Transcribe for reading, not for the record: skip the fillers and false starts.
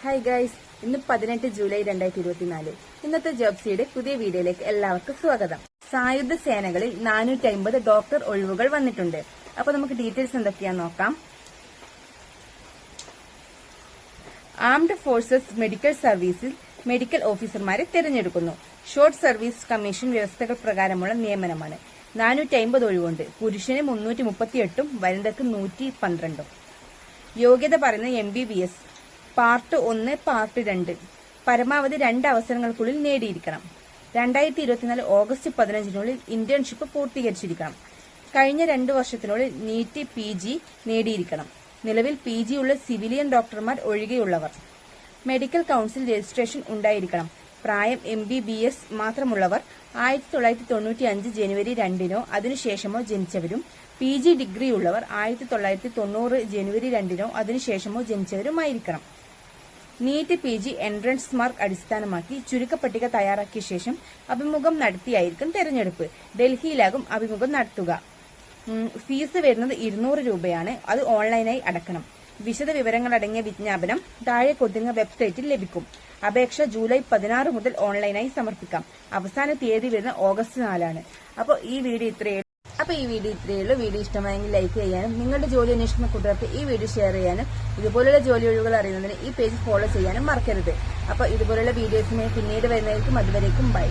Hi guys, ഇന്ന് 18 July 2024. ഇന്നത്തെ ജോബ്സിയുടെ പുതിയ വീഡിയോയിലേക്ക് എല്ലാവർക്കും സ്വാഗതം. സായുധ സേനകളിൽ 450 ഡോക്ടർ ഒഴിവുകൾ വന്നിട്ടുണ്ട്. അപ്പൊ നമുക്ക് ഡീറ്റെയിൽസ് എന്തൊക്കെയാന്ന് നോക്കാം. ആംഡ് ഫോഴ്സസ് മെഡിക്കൽ സർവീസിൽ മെഡിക്കൽ ഓഫീസർമാരെ തിരഞ്ഞെടുക്കുന്നു. ഷോർട്ട് സർവീസ് കമ്മീഷൻ വ്യവസ്ഥകൾ പ്രകാരമുള്ള നിയമനമാണ്. 450 ഒഴിവുണ്ട്. പുരുഷന് 338ഉം വനിതയ്ക്ക് 112ഉം. യോഗ്യത പറയുന്നത് MBBS പാർട്ട് 1 പാർട്ട് 2 പരമാവധി 2 അവസരങ്ങൾക്കുള്ളിൽ നേടിയിരിക്കണം. 2024 ഓഗസ്റ്റ് 15-നുള്ളിൽ ഇന്റേൺഷിപ്പ് പൂർത്തീകരിച്ചിരിക്കണം. കഴിഞ്ഞ 2 വർഷത്തിനുള്ളിൽ നീറ്റ് PG നേടിയിരിക്കണം. നിലവിൽ PG ഉള്ള സിവിലിയൻ ഡോക്ടർമാർ ഒഴികെയുള്ളവർ. മെഡിക്കൽ കൌൺസിൽ രജിസ്ട്രേഷൻ ഉണ്ടായിരിക്കണം. പ്രായം MBBS മാത്രമുള്ളവർ 1995 ജനുവരി 2-നോ അതിനുശേഷമോ ജനിച്ചവരും PG ഡിഗ്രി ഉള്ളവർ 1990 ജനുവരി 2-നോ അതിനുശേഷമോ ജനിച്ചവരുമായിരിക്കണം. നീറ്റ് PG എൻട്രൻസ് മാർക്ക് അടിസ്ഥാനമാക്കി ചുരുക്കപ്പട്ടിക തയ്യാറാക്കിയ ശേഷം അഭിമുഖം നടത്തിയായിരിക്കും തെരഞ്ഞെടുപ്പ്. ഡൽഹിയിലാകും അഭിമുഖം നടത്തുക. ഫീസ് വരുന്നത് 200 രൂപയാണ്. അത് ഓൺലൈനായി അടക്കണം. വിശദ വിവരങ്ങളടങ്ങിയ വിജ്ഞാപനം താഴെ കൊടുക്കുന്ന വെബ്സൈറ്റിൽ ലഭിക്കും. അപേക്ഷ ജൂലൈ 16 മുതൽ ഓൺലൈനായി സമർപ്പിക്കാം. അവസാന തീയതി വരുന്ന ഓഗസ്റ്റ് 4-ആണ്. അപ്പോൾ ഈ വീഡിയോ ഇത്രയേ ഉള്ളൂ. വീഡിയോ ഇഷ്ടമായെങ്കിൽ ലൈക്ക് ചെയ്യാനും നിങ്ങളുടെ ജോലി അന്വേഷിക്കുന്ന കൂട്ടുകാർക്ക് ഈ വീഡിയോ ഷെയർ ചെയ്യാനും ഇതുപോലുള്ള ജോലി ഒഴിവുകൾ അറിയുന്നതിന് ഈ പേജ് ഫോളോ ചെയ്യാനും മറക്കരുത്. അപ്പോൾ ഇതുപോലുള്ള വീഡിയോസിനെ പിന്നീട് വരുന്നതായിരിക്കും. അതുവരേക്കും ബൈ.